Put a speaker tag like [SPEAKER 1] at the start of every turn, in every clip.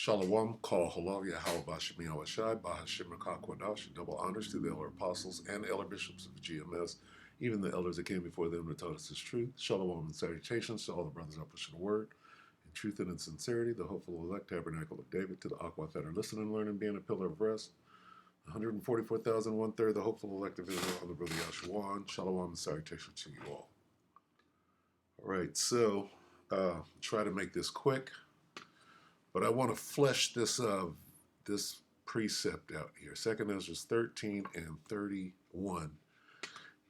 [SPEAKER 1] Shalom, Kol Halal, Yahweh Bashim Yahweh Bahashim Rakakwadash, double honors to the elder apostles and elder bishops of GMS, even the elders that came before them that taught us this truth. Shalom and salutations to all the brothers out pushing the word in truth and in sincerity, the hopeful elect tabernacle of David, to the Aquat that are listening, learning, being a pillar of rest. 144,000, one third, the hopeful elect of Israel, on the brother Yahshuan. Shalom and salutations to you all. All right, so try to make this quick. But I want to flesh this precept out here. 2 Ezra 13 and 31.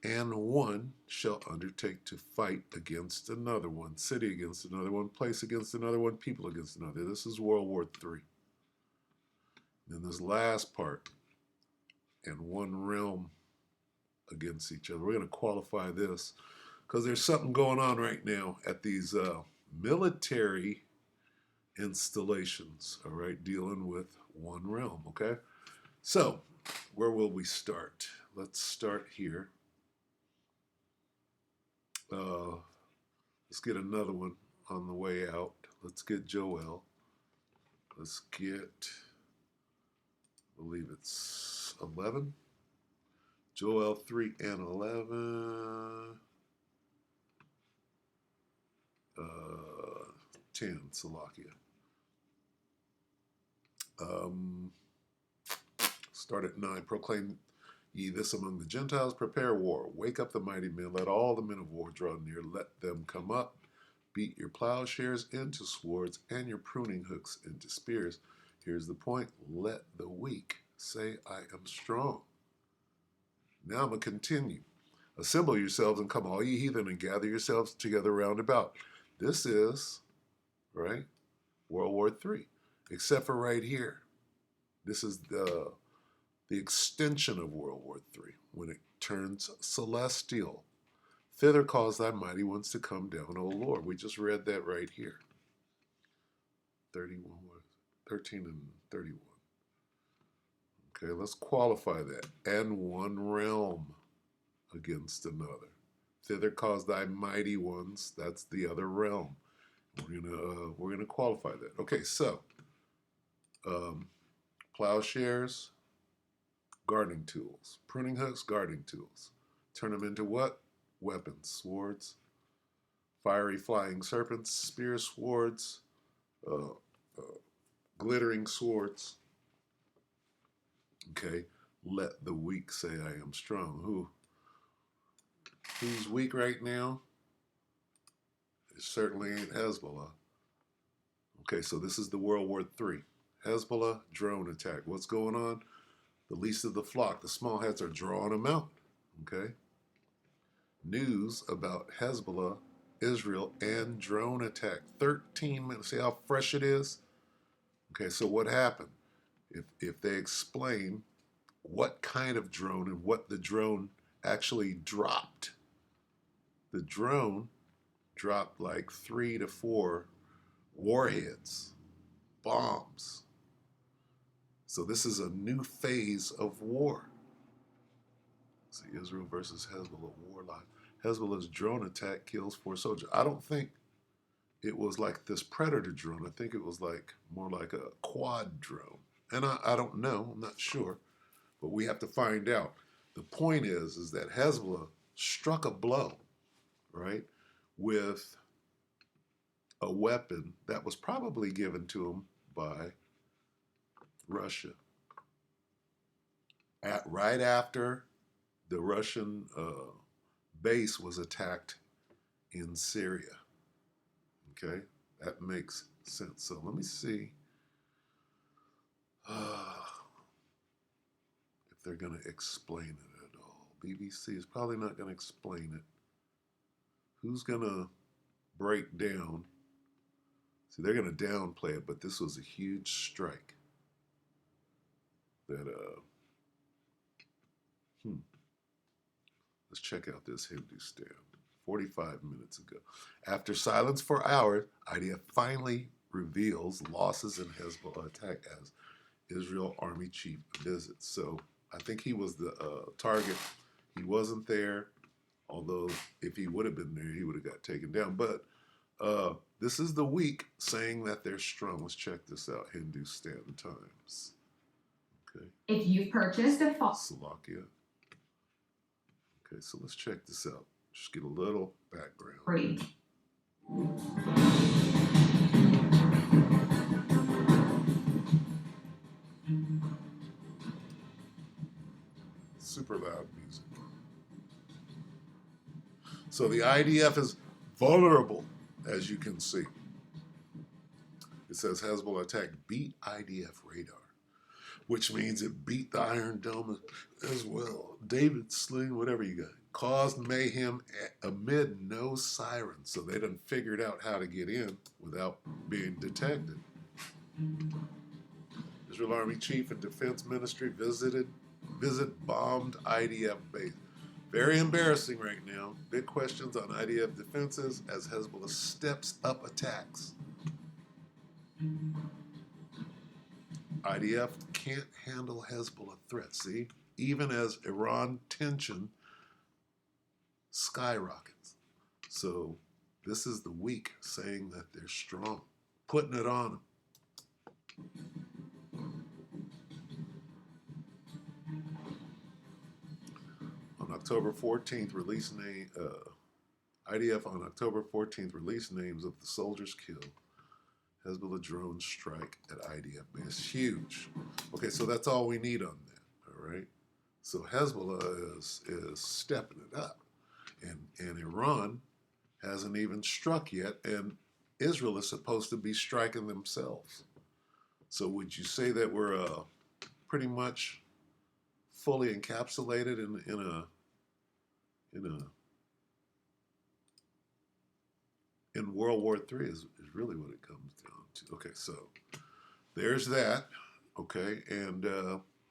[SPEAKER 1] And one shall undertake to fight against another one, city against another one, place against another one, people against another. This is World War III. Then this last part, and one realm against each other. We're going to qualify this because there's something going on right now at these military installations, all right, dealing with one realm, okay? So, where will we start? Let's start here. Let's get another one on the way out. Let's get Joel. Let's get, I believe it's 11. Joel 3 and 11. 10, Salakia. Start at 9. Proclaim ye this among the Gentiles, prepare war. Wake up the mighty men, let all the men of war draw near, let them come up. Beat your plowshares into swords and your pruning hooks into spears. Here's the point. Let the weak say, I am strong. Now I'm going to continue. Assemble yourselves and come, all ye heathen, and gather yourselves together round about. This is, right, World War III, except for right here. This is the extension of World War III, when it turns celestial. Thither cause thy mighty ones to come down, O Lord. We just read that right here. 13 and 31. Okay, let's qualify that. And one realm against another. Thither cause thy mighty ones. That's the other realm. We're gonna qualify that. Okay, so plowshares, gardening tools. Pruning hooks, gardening tools. Turn them into what? Weapons, swords, fiery flying serpents, spears, swords, glittering swords. Okay, let the weak say, I am strong. Who's weak right now? It certainly ain't Hezbollah. Okay, so this is the World War III. Hezbollah drone attack. What's going on? The least of the flock, the small hats, are drawing them out. Okay. News about Hezbollah, Israel, and drone attack. 13 minutes. See how fresh it is? Okay, so what happened? If they explain what kind of drone and what the drone actually dropped. The drone dropped like 3 to 4 warheads, bombs. So this is a new phase of war. See, Israel versus Hezbollah war live. Hezbollah's drone attack kills 4 soldiers. I don't think it was like this Predator drone. I think it was like more like a quad drone. And I don't know. I'm not sure. But we have to find out. The point is that Hezbollah struck a blow, right, with a weapon that was probably given to him by Russia. Right after the Russian base was attacked in Syria. Okay, that makes sense. So let me see if they're going to explain it at all. BBC is probably not going to explain it. Who's going to break down? See, they're going to downplay it, but this was a huge strike that, let's check out this Hindustan. 45 minutes ago. After silence for hours, IDF finally reveals losses in Hezbollah attack as Israel Army chief visits. So I think he was the target. He wasn't there, although if he would have been there, he would have got taken down. But This is the week saying that they're strong. Let's check this out. Hindustan Times. Okay.
[SPEAKER 2] If you've purchased a
[SPEAKER 1] Slovakia. Okay, so let's check this out. Just get a little background.
[SPEAKER 2] free.
[SPEAKER 1] Super loud music. So the IDF is vulnerable, as you can see. It says Hezbollah attack beat IDF radar, which means it beat the Iron Dome as well. David Sling, whatever you got, caused mayhem amid no sirens. So they done figured out how to get in without being detected. Israel Army Chief and Defense Ministry visit bombed IDF base. Very embarrassing right now. Big questions on IDF defenses as Hezbollah steps up attacks. IDF can't handle Hezbollah threats, see? Even as Iran tension skyrockets. So this is the weak saying that they're strong, putting it on them. On October 14th, IDF on October 14th released names of the soldiers killed. Hezbollah drone strike at IDF base. Huge. Okay, so that's all we need on that, all right? So Hezbollah is stepping it up. And Iran hasn't even struck yet, and Israel is supposed to be striking themselves. So would you say that we're pretty much fully encapsulated in World War III is really what it comes down to. Okay, so there's that. Okay, and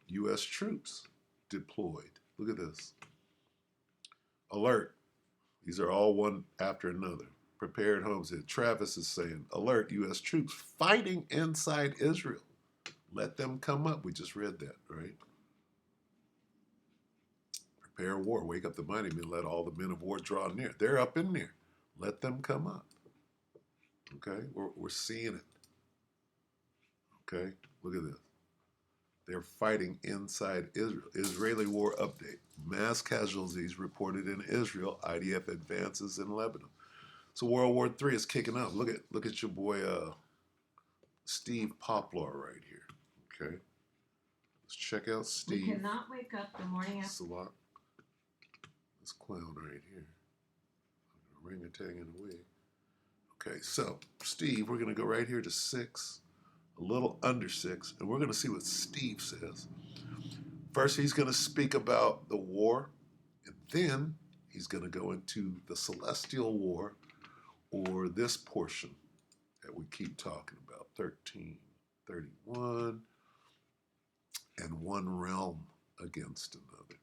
[SPEAKER 1] U.S. troops deployed. Look at this. Alert. These are all one after another. Prepared homes. Travis is saying, alert, U.S. troops fighting inside Israel. Let them come up. We just read that, right? Prepare war. Wake up the mighty men. Let all the men of war draw near. They're up in there. Let them come up. Okay? We're seeing it. Okay? Look at this. They're fighting inside Israel. Israeli war update. Mass casualties reported in Israel. IDF advances in Lebanon. So World War III is kicking up. Look at your boy Steve Poplar right here. Okay. Let's check out Steve.
[SPEAKER 2] We cannot wake up the morning after.
[SPEAKER 1] This clown right here. Orangutan in a wig. Okay, so Steve, we're going to go right here to 6. A little under 6, and we're going to see what Steve says. First, he's going to speak about the war, and then he's going to go into the celestial war, or this portion that we keep talking about, 1331, and one realm against another.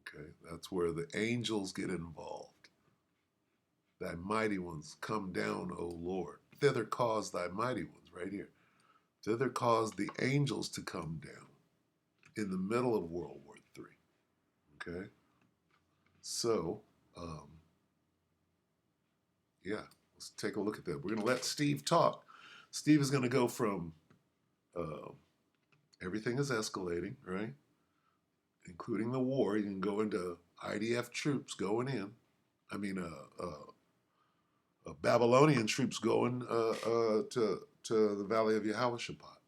[SPEAKER 1] Okay, that's where the angels get involved. Thy mighty ones come down, O Lord. Thither cause thy mighty ones, right here. Thither caused the angels to come down in the middle of World War III. Okay? So, yeah, let's take a look at that. We're going to let Steve talk. Steve is going to go from everything is escalating, right? Including the war. You can go into IDF troops going in. I mean, Babylonian troops going to the Valley of Yehoshaphat.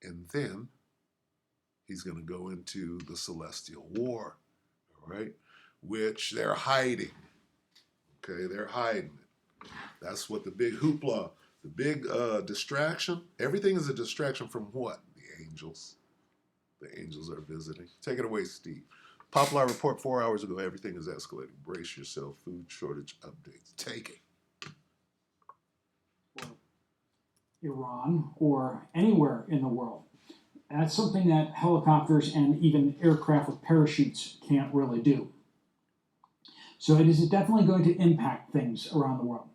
[SPEAKER 1] And then he's going to go into the celestial war, all right, which they're hiding. Okay, they're hiding it. That's what the big hoopla, the big distraction, everything is a distraction from what? The angels. The angels are visiting. Take it away, Steve. Poplar report 4 hours ago, everything is escalating. Brace yourself, food shortage updates. Take it.
[SPEAKER 3] Iran or anywhere in the world. That's something that helicopters and even aircraft with parachutes can't really do. So it is definitely going to impact things around the world.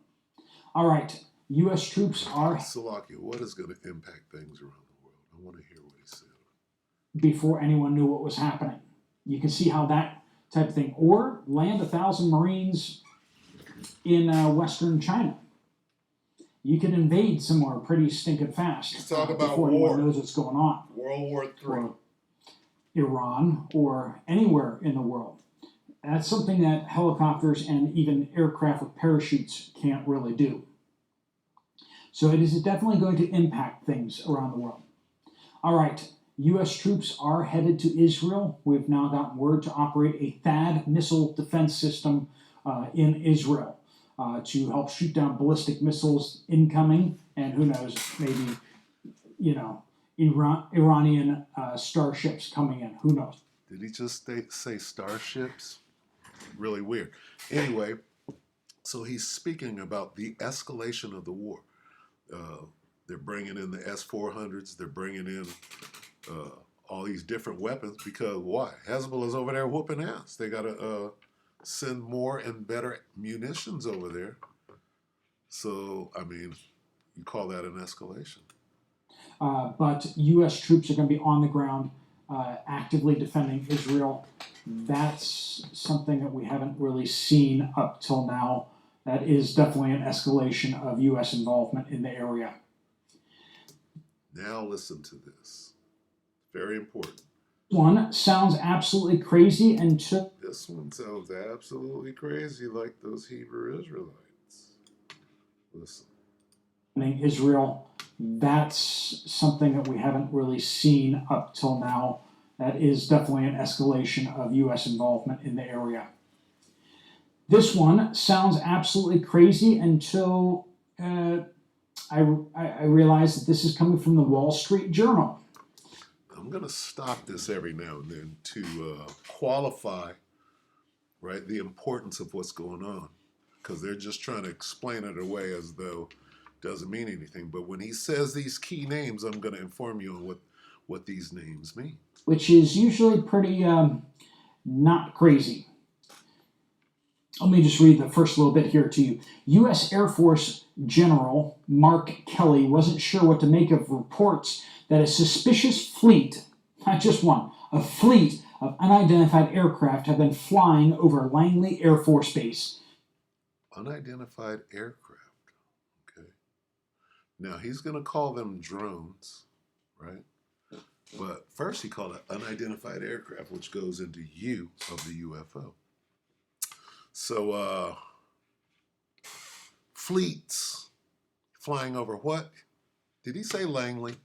[SPEAKER 3] All right, U.S. troops are...
[SPEAKER 1] Salakia, what is going to impact things around the world? I want to hear what he said.
[SPEAKER 3] Before anyone knew what was happening. You can see how that type of thing. Or land 1,000 Marines in Western China. You can invade somewhere pretty stinking fast.
[SPEAKER 1] Let's talk about
[SPEAKER 3] before
[SPEAKER 1] war.
[SPEAKER 3] anyone knows what's going on.
[SPEAKER 1] World War III.
[SPEAKER 3] Or Iran or anywhere in the world. That's something that helicopters and even aircraft with parachutes can't really do. So it is definitely going to impact things around the world. All right, U.S. troops are headed to Israel. We've now gotten word to operate a THAAD missile defense system in Israel to help shoot down ballistic missiles incoming, and who knows, maybe, Iranian starships coming in. Who knows?
[SPEAKER 1] Did he just say starships? Really weird. Anyway, so he's speaking about the escalation of the war. They're bringing in the S-400s. They're bringing in all these different weapons because why? Hezbollah's over there whooping ass. They got to send more and better munitions over there. So, I mean, you call that an escalation.
[SPEAKER 3] But U.S. troops are going to be on the ground actively defending Israel. That's something that we haven't really seen up till now. That is definitely an escalation of U.S. involvement in the area.
[SPEAKER 1] Now listen to this. Very important.
[SPEAKER 3] One sounds absolutely crazy until...
[SPEAKER 1] This one sounds absolutely crazy like those Hebrew Israelites. Listen.
[SPEAKER 3] Israel, that's something that we haven't really seen up till now. That is definitely an escalation of U.S. involvement in the area. This one sounds absolutely crazy until I realized that this is coming from the Wall Street Journal.
[SPEAKER 1] I'm going to stop this every now and then to qualify, right, the importance of what's going on, because they're just trying to explain it away as though it doesn't mean anything. But when he says these key names, I'm going to inform you on what these names mean.
[SPEAKER 3] Which is usually pretty not crazy. Let me just read the first little bit here to you. U.S. Air Force General Mark Kelly wasn't sure what to make of reports that a suspicious fleet, not just one, a fleet of unidentified aircraft have been flying over Langley Air Force Base.
[SPEAKER 1] Unidentified aircraft. Okay. Now he's going to call them drones, right? But first he called it unidentified aircraft, which goes into U of the UFO. So, fleets flying over what? Did he say Langley?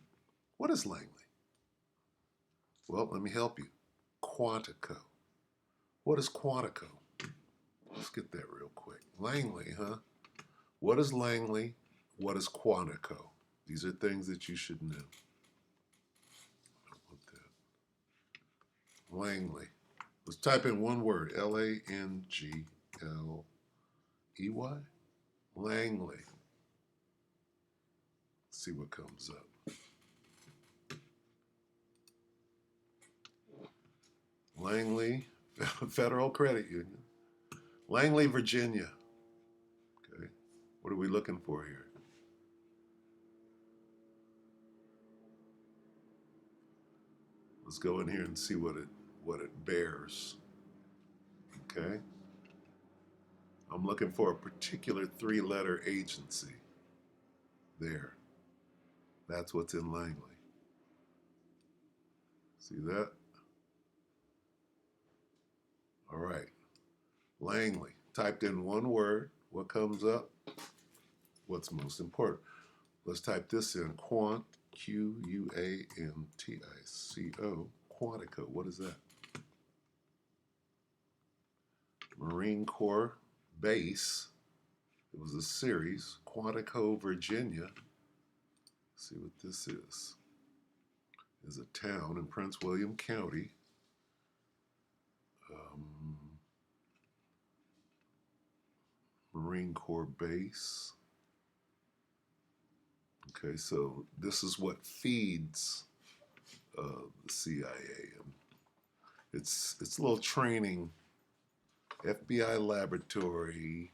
[SPEAKER 1] What is Langley? Well, let me help you. Quantico. What is Quantico? Let's get that real quick. Langley, huh? What is Langley? What is Quantico? These are things that you should know. Langley. Let's type in one word. Langley. Langley. See what comes up. Langley Federal Credit Union. Langley, Virginia. Okay. What are we looking for here? Let's go in here and see what it bears. Okay. I'm looking for a particular 3-letter agency. There. That's what's in Langley. See that? All right. Langley. Typed in one word. What comes up? What's most important? Let's type this in. Quant, Quantico. Quantico. What is that? Marine Corps Base. It was a series. Quantico, Virginia. Let's see what this is. Is a town in Prince William County. Marine Corps Base. Okay, so this is what feeds the CIA. It's a little training. FBI Laboratory,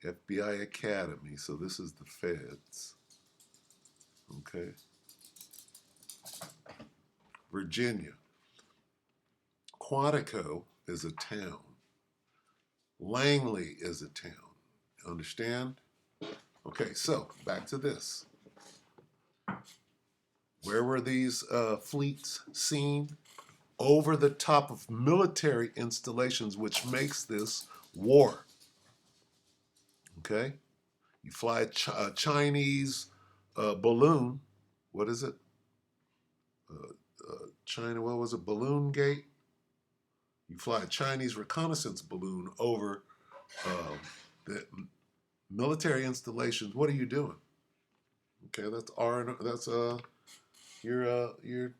[SPEAKER 1] FBI Academy. So this is the feds. Okay. Virginia. Quantico is a town. Langley is a town. Understand? Okay, so back to this. Where were these fleets seen? Over the top of military installations, which makes this war. Okay? You fly a Chinese balloon. What is it? China, what was it? Balloon Gate? You fly a Chinese reconnaissance balloon over the military installations. What are you doing? Okay, that's you're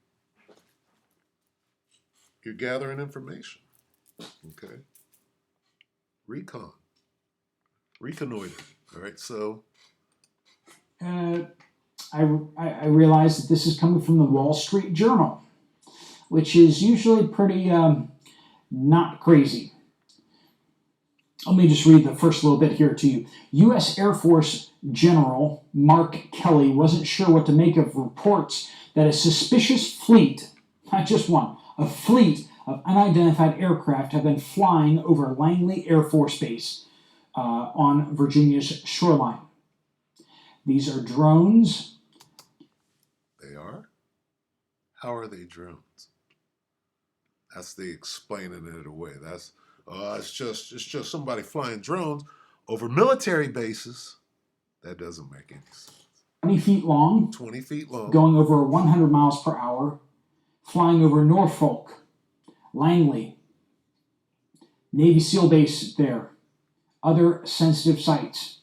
[SPEAKER 1] gathering information. Okay, reconnoiter. All right, so
[SPEAKER 3] I realize that this is coming from the Wall Street Journal, which is usually pretty not crazy. Let me just read the first little bit here to you. U.S. Air Force General Mark Kelly wasn't sure what to make of reports that a suspicious fleet, not just one, a fleet of unidentified aircraft have been flying over Langley Air Force Base on Virginia's shoreline. These are drones.
[SPEAKER 1] They are? How are they drones? That's the explaining it away. That's it's just somebody flying drones over military bases. That doesn't make any sense.
[SPEAKER 3] 20 feet long.
[SPEAKER 1] 20 feet long.
[SPEAKER 3] Going over 100 miles per hour. Flying over Norfolk, Langley, Navy SEAL base there. Other sensitive sites.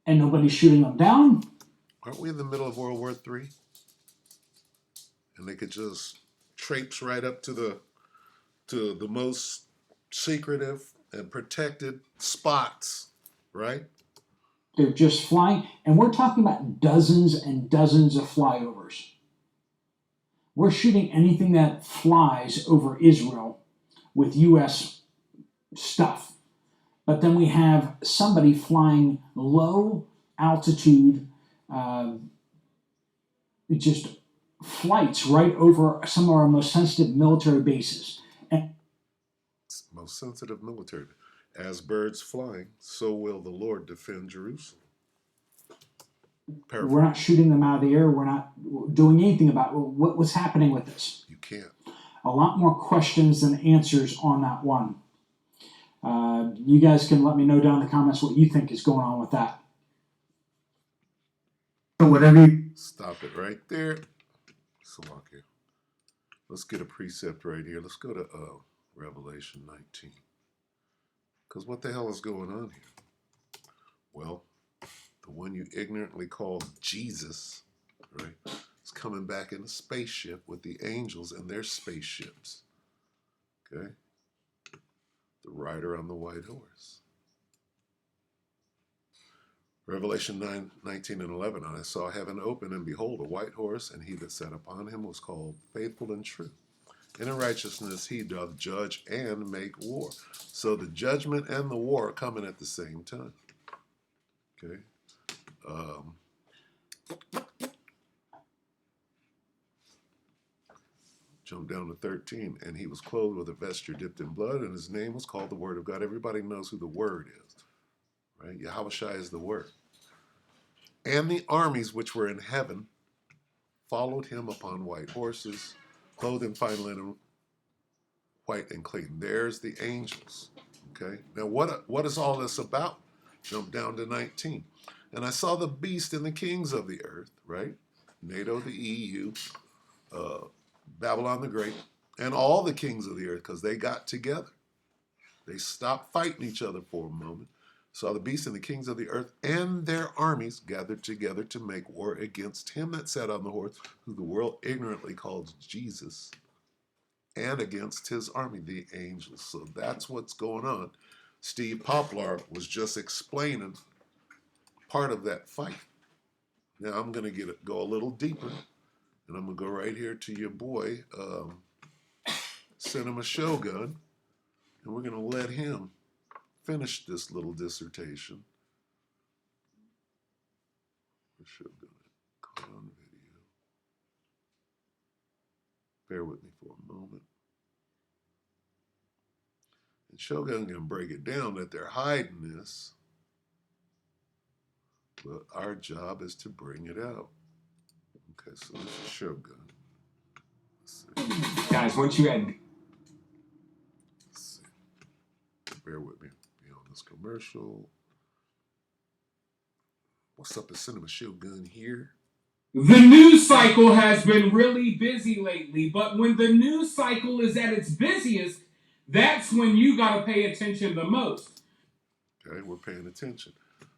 [SPEAKER 3] And nobody's shooting them down.
[SPEAKER 1] Aren't we in the middle of World War III? And they could just traipse right up to the most secretive and protected spots, right?
[SPEAKER 3] They're just flying, and we're talking about dozens and dozens of flyovers. We're shooting anything that flies over Israel with U.S. stuff. But then we have somebody flying low altitude, just flights right over some of our most sensitive military bases. And
[SPEAKER 1] most sensitive military. As birds flying, so will the Lord defend Jerusalem.
[SPEAKER 3] we're not shooting them out of the air. We're not doing anything about what's happening with this.
[SPEAKER 1] You can't.
[SPEAKER 3] A lot more questions than answers on that one. You guys can let me know down in the comments what you think is going on with that.
[SPEAKER 4] So whatever you
[SPEAKER 1] Stop it right there. Salakia. Let's get a precept right here. Let's go to Revelation 19. Because what the hell is going on here? Well, the one you ignorantly call Jesus, right, is coming back in a spaceship with the angels and their spaceships. Okay? The rider on the white horse. Revelation 9:19 and 11. And I saw heaven open, and behold, a white horse, and he that sat upon him was called Faithful and True. And in righteousness he doth judge and make war. So the judgment and the war are coming at the same time. Okay. Jump down to 13. And he was clothed with a vesture dipped in blood, and his name was called the Word of God. Everybody knows who the Word is. Right? Yahushua is the Word. And the armies which were in heaven followed him upon white horses, clothed in fine linen, white and clean. There's the angels. Okay. Now what is all this about? Jump down to 19. And I saw the beast and the kings of the earth, right? NATO, the EU, Babylon the Great, and all the kings of the earth, because they got together. They stopped fighting each other for a moment. Saw the beast and the kings of the earth and their armies gathered together to make war against him that sat on the horse, who the world ignorantly calls Jesus, and against his army, the angels. So that's what's going on. Steve Poplar was just explaining part of that fight. Now I'm going to go a little deeper, and I'm going to go right here to your boy, Cinema Shogun, and we're going to let him finish this little dissertation. Shogun, caught on video. Bear with me for a moment. And Shogun can break it down that they're hiding this, but our job is to bring it out. Okay, so this is Shogun.
[SPEAKER 4] Guys, once you had...
[SPEAKER 1] Let's see. Bear with me. Be on this commercial. What's up, is Cinema Shogun here?
[SPEAKER 4] The news cycle has been really busy lately, but when the news cycle is at its busiest, that's when you got to pay attention the most.
[SPEAKER 1] Okay, we're paying attention.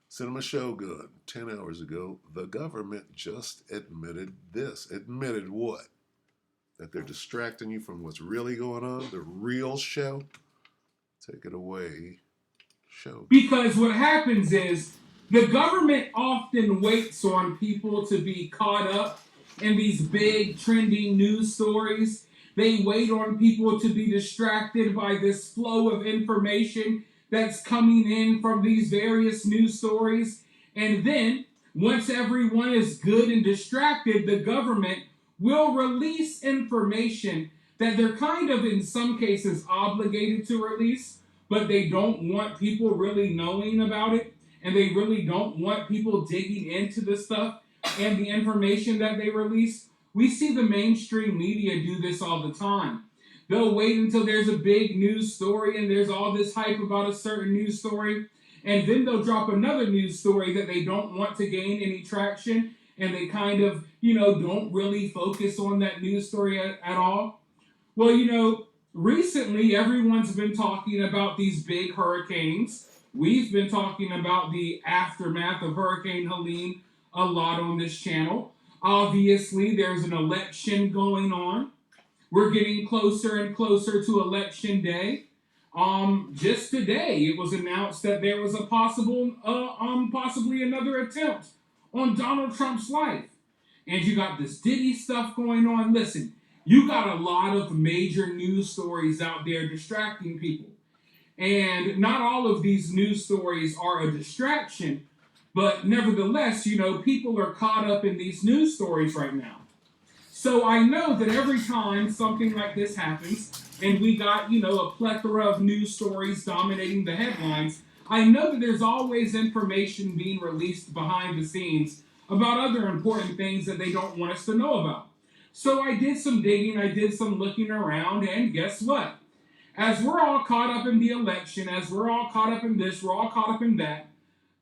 [SPEAKER 1] Cinema Shogun, 10 hours ago, the government just admitted this. Admitted what? That they're distracting you from what's really going on, the real show? Take it away, Shogun.
[SPEAKER 4] Because what happens is the government often waits on people to be caught up in these big trending news stories. They wait on people to be distracted by this flow of information that's coming in from these various news stories. And then, once everyone is good and distracted, the government will release information that they're kind of, in some cases, obligated to release, but they don't want people really knowing about it, and they really don't want people digging into the stuff and the information that they release. We see the mainstream media do this all the time. They'll wait until there's a big news story and there's all this hype about a certain news story, and then they'll drop another news story that they don't want to gain any traction, and they kind of, don't really focus on that news story at all. Well, recently everyone's been talking about these big hurricanes. We've been talking about the aftermath of Hurricane Helene a lot on this channel. Obviously, there's an election going on. We're getting closer and closer to election day. Just today, it was announced that there was a possibly another attempt on Donald Trump's life. And you got this Diddy stuff going on. Listen, you got a lot of major news stories out there distracting people. And not all of these news stories are a distraction, but nevertheless, people are caught up in these news stories right now. So I know that every time something like this happens, and we got, a plethora of news stories dominating the headlines, I know that there's always information being released behind the scenes about other important things that they don't want us to know about. So I did some digging, I did some looking around, and guess what? As we're all caught up in the election, as we're all caught up in this, we're all caught up in that,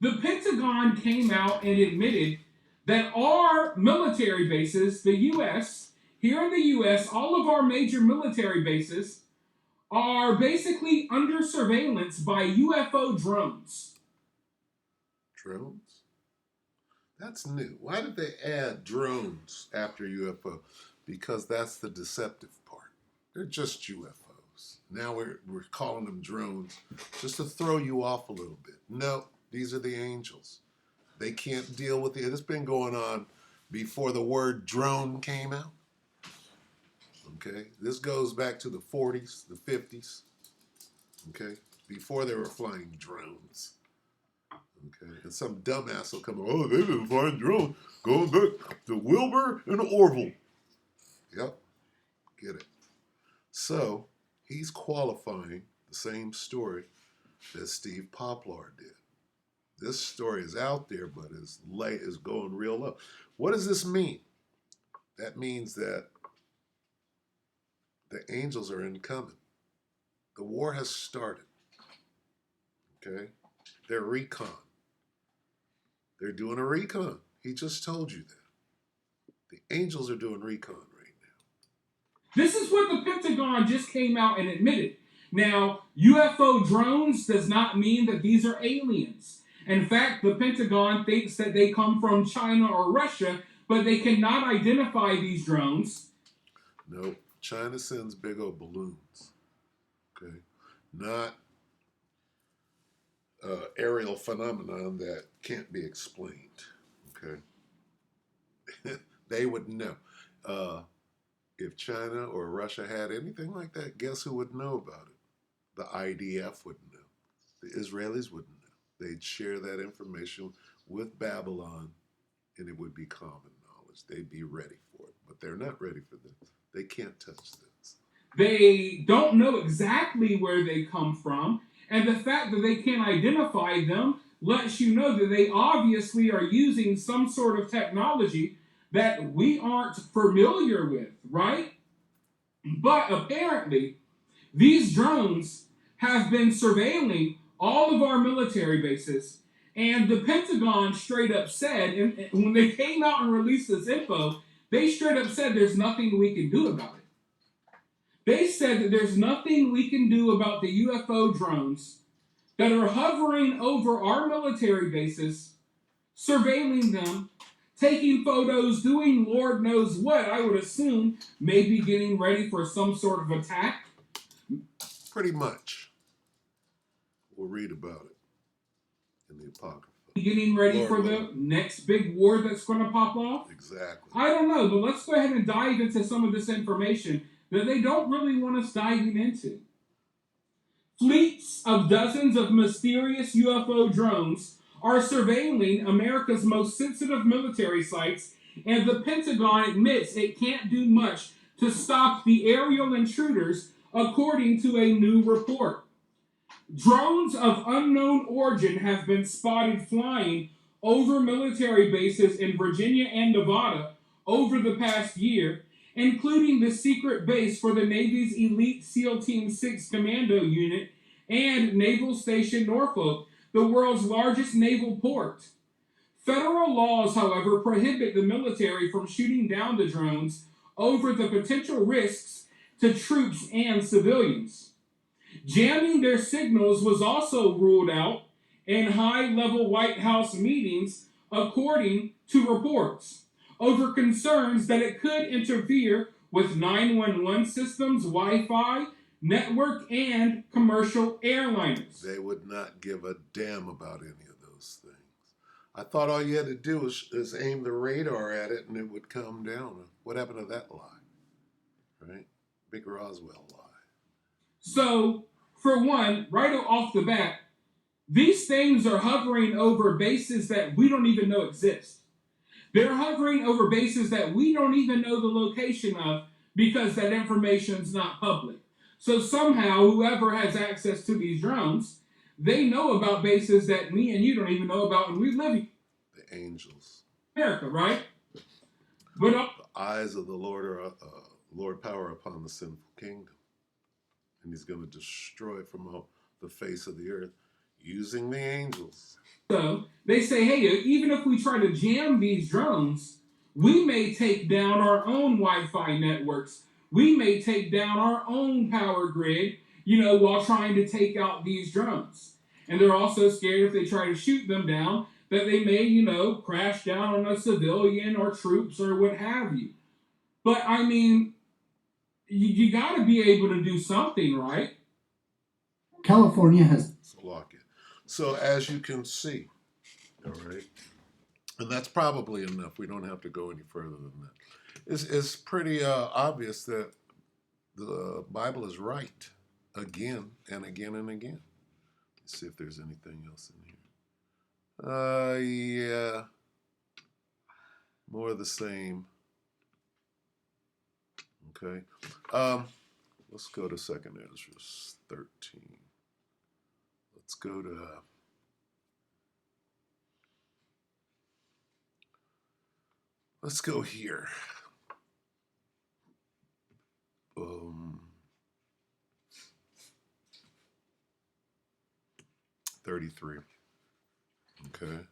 [SPEAKER 4] the Pentagon came out and admitted that our military bases, the U.S., here in the U.S., all of our major military bases are basically under surveillance by UFO drones.
[SPEAKER 1] Drones? That's new. Why did they add drones after UFO? Because that's the deceptive part. They're just UFOs. Now we're calling them drones just to throw you off a little bit. No, these are the angels. They can't deal with it. It's been going on before the word drone came out. Okay? This goes back to the 40s, the 50s. Okay? Before they were flying drones. Okay? And some dumbass will come, oh, they've been flying drones going back to Wilbur and Orville. Yep. Get it. So, he's qualifying the same story that Steve Poplar did. This story is out there, but is going real low. What does this mean? That means that the angels are incoming. The war has started. Okay? They're recon. They're doing a recon. He just told you that. The angels are doing recon right now.
[SPEAKER 4] This is what the Pentagon just came out and admitted. Now, UFO drones does not mean that these are aliens. In fact, the Pentagon thinks that they come from China or Russia, but they cannot identify these drones.
[SPEAKER 1] No, China sends big old balloons. Okay? Not aerial phenomenon that can't be explained. Okay? They would know. If China or Russia had anything like that, guess who would know about it? The IDF would know. The Israelis wouldn't know. They'd share that information with Babylon, and it would be common knowledge. They'd be ready for it, but they're not ready for this. They can't touch this.
[SPEAKER 4] They don't know exactly where they come from, and the fact that they can't identify them lets you know that they obviously are using some sort of technology that we aren't familiar with, right? But apparently, these drones have been surveilling all of our military bases, and the Pentagon straight up said, and when they came out and released this info, they straight up said there's nothing we can do about it. They said that there's nothing we can do about the UFO drones that are hovering over our military bases, surveilling them, taking photos, doing Lord knows what. I would assume maybe getting ready for some sort of attack.
[SPEAKER 1] Pretty much. We'll read about it in the Apocrypha.
[SPEAKER 4] Getting ready
[SPEAKER 1] Lord
[SPEAKER 4] for
[SPEAKER 1] willing.
[SPEAKER 4] the next big war that's going to pop off?
[SPEAKER 1] Exactly.
[SPEAKER 4] I don't know, but let's go ahead and dive into some of this information that they don't really want us diving into. Fleets of dozens of mysterious UFO drones are surveilling America's most sensitive military sites, and the Pentagon admits it can't do much to stop the aerial intruders, according to a new report. Drones of unknown origin have been spotted flying over military bases in Virginia and Nevada over the past year, including the secret base for the Navy's Elite SEAL Team 6 Commando Unit and Naval Station Norfolk, the world's largest naval port. Federal laws, however, prohibit the military from shooting down the drones over the potential risks to troops and civilians. Jamming their signals was also ruled out in high-level White House meetings, according to reports, over concerns that it could interfere with 911 systems, Wi-Fi, network, and commercial airliners.
[SPEAKER 1] They would not give a damn about any of those things. I thought all you had to do is aim the radar at it and it would come down. What happened to that lie? Right? Big Roswell lie.
[SPEAKER 4] So, for one, right off the bat, these things are hovering over bases that we don't even know exist. They're hovering over bases that we don't even know the location of because that information's not public. So somehow, whoever has access to these drones, they know about bases that me and you don't even know about, and we live in
[SPEAKER 1] The angels.
[SPEAKER 4] America, right? But
[SPEAKER 1] The eyes of the Lord are Lord power upon the sinful kingdom. And he's going to destroy from off the face of the earth using the angels.
[SPEAKER 4] so they say, hey, even if we try to jam these drones, we may take down our own Wi-Fi networks. We may take down our own power grid, while trying to take out these drones. And they're also scared if they try to shoot them down that they may, crash down on a civilian or troops or what have you. But I mean, you got to be able to do something, right?
[SPEAKER 5] California has
[SPEAKER 1] So as you can see, all right, and that's probably enough. We don't have to go any further than that. It's pretty obvious that the Bible is right again and again and again. Let's see if there's anything else in here. Yeah, more of the same. Okay, let's go to 2nd Ezra 13. Let's go to let's go here. 33. Okay.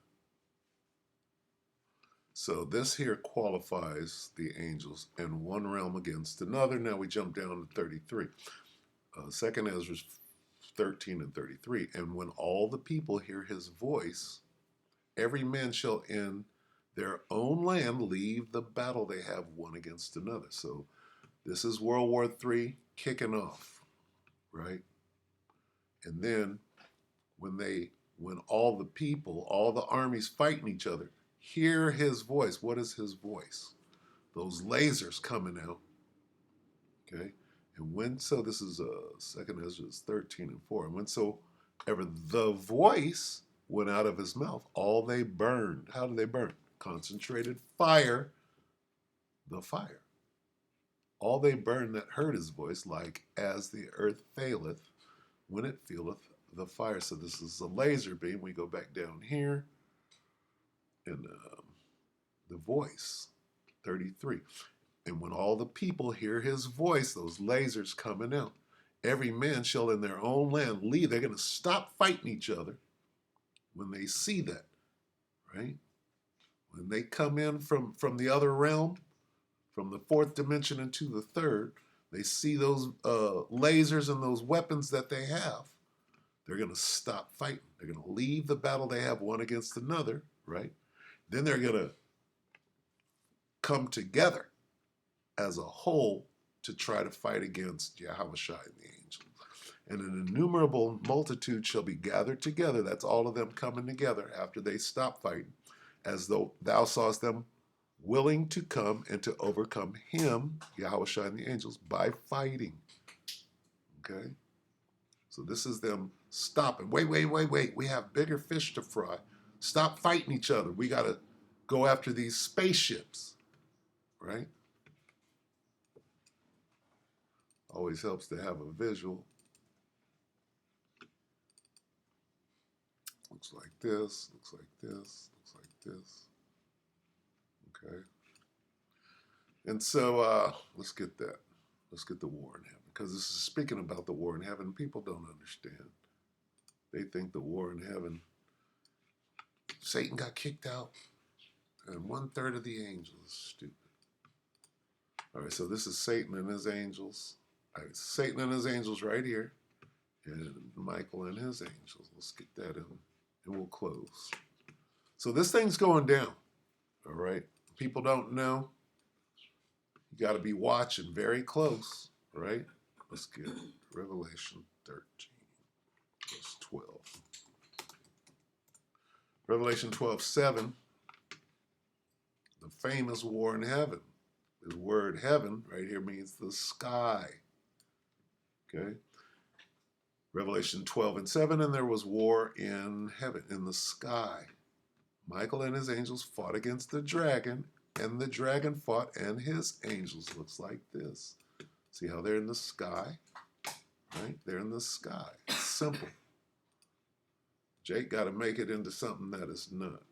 [SPEAKER 1] So this here qualifies the angels in one realm against another. Now we jump down to 33. 2nd Ezra 13 and 33. And when all the people hear his voice, every man shall in their own land leave the battle they have one against another. So this is World War III kicking off, right? And then when all the people, all the armies fighting each other, hear his voice. What is his voice? Those lasers coming out. Okay? And this is 2nd Ezra 13 and 4. And whensoever the voice went out of his mouth, all they burned. How do they burn? Concentrated fire, the fire. all they burn that heard his voice, like as the earth faileth when it feeleth the fire. So this is a laser beam. We go back down here, and the voice, 33. And when all the people hear his voice, those lasers coming out, every man shall in their own land leave. They're going to stop fighting each other when they see that, right? When they come in from the other realm, from the fourth dimension into the third, they see those lasers and those weapons that they have. They're going to stop fighting. They're going to leave the battle they have one against another, right? Then they're going to come together as a whole to try to fight against Yahushua and the angels. And an innumerable multitude shall be gathered together. That's all of them coming together after they stop fighting, as though thou sawest them willing to come and to overcome him, Yahushua and the angels, by fighting. Okay? So this is them stopping. Wait. We have bigger fish to fry. Stop fighting each other. We got to go after these spaceships, right? Always helps to have a visual. Looks like this, looks like this, looks like this. Okay. And so let's get that. Let's get the war in heaven. Because this is speaking about the war in heaven. People don't understand. They think the war in heaven, Satan got kicked out, and 1/3 of the angels is stupid. All right, so this is Satan and his angels. All right, Satan and his angels right here, and Michael and his angels. Let's get that in, and we'll close. So this thing's going down, all right? People don't know. You got to be watching very close, right? Let's get Revelation 13, verse 12. Revelation 12:7, the famous war in heaven. The word heaven right here means the sky. Okay? Revelation 12:7, and there was war in heaven, in the sky. Michael and his angels fought against the dragon, and the dragon fought and his angels. Looks like this. See how they're in the sky? Right? They're in the sky. It's simple. Jake got to make it into something that is not.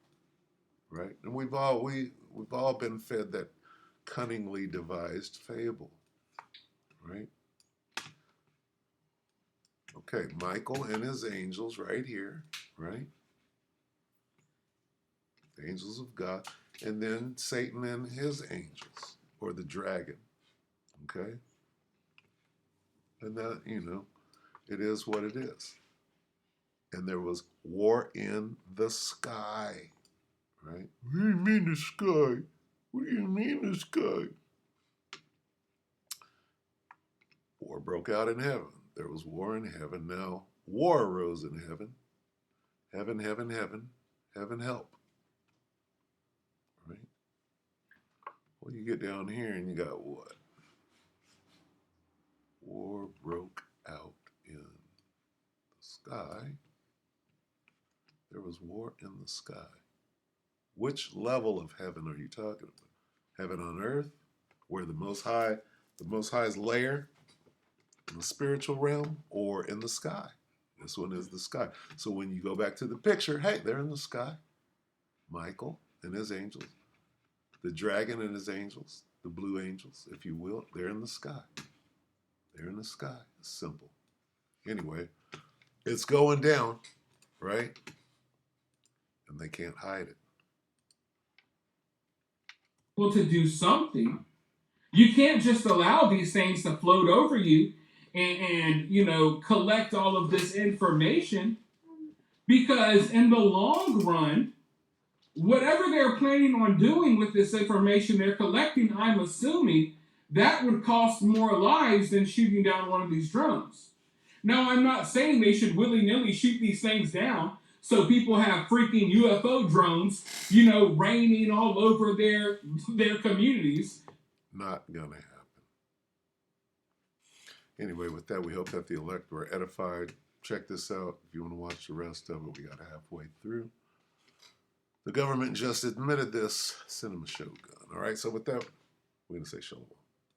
[SPEAKER 1] Right? And we've all been fed that cunningly devised fable. Right? Okay, Michael and his angels right here, right? The angels of God. And then Satan and his angels, or the dragon. Okay? And that, it is what it is. And there was war in the sky, right? What do you mean the sky? What do you mean the sky? War broke out in heaven. There was war in heaven. Now war arose in heaven. Heaven, heaven, heaven. Heaven help. Right? Well, you get down here and you got what? War broke out in the sky. There was war in the sky. Which level of heaven are you talking about? Heaven on earth, where the Most High's lair in the spiritual realm, or in the sky? This one is the sky. So when you go back to the picture, hey, they're in the sky. Michael and his angels, the dragon and his angels, the blue angels, if you will, they're in the sky. They're in the sky. It's simple. Anyway, it's going down, right? And they can't hide it.
[SPEAKER 4] Well, to do something. You can't just allow these things to float over you and collect all of this information, because in the long run, whatever they're planning on doing with this information they're collecting, I'm assuming that would cost more lives than shooting down one of these drones. Now, I'm not saying they should willy-nilly shoot these things down so people have freaking UFO drones, raining all over their communities.
[SPEAKER 1] Not gonna happen. Anyway, with that, we hope that the elect were edified. Check this out. If you want to watch the rest of it, we got halfway through. The government just admitted this cinema shogun. All right, so with that, we're going to say shalom.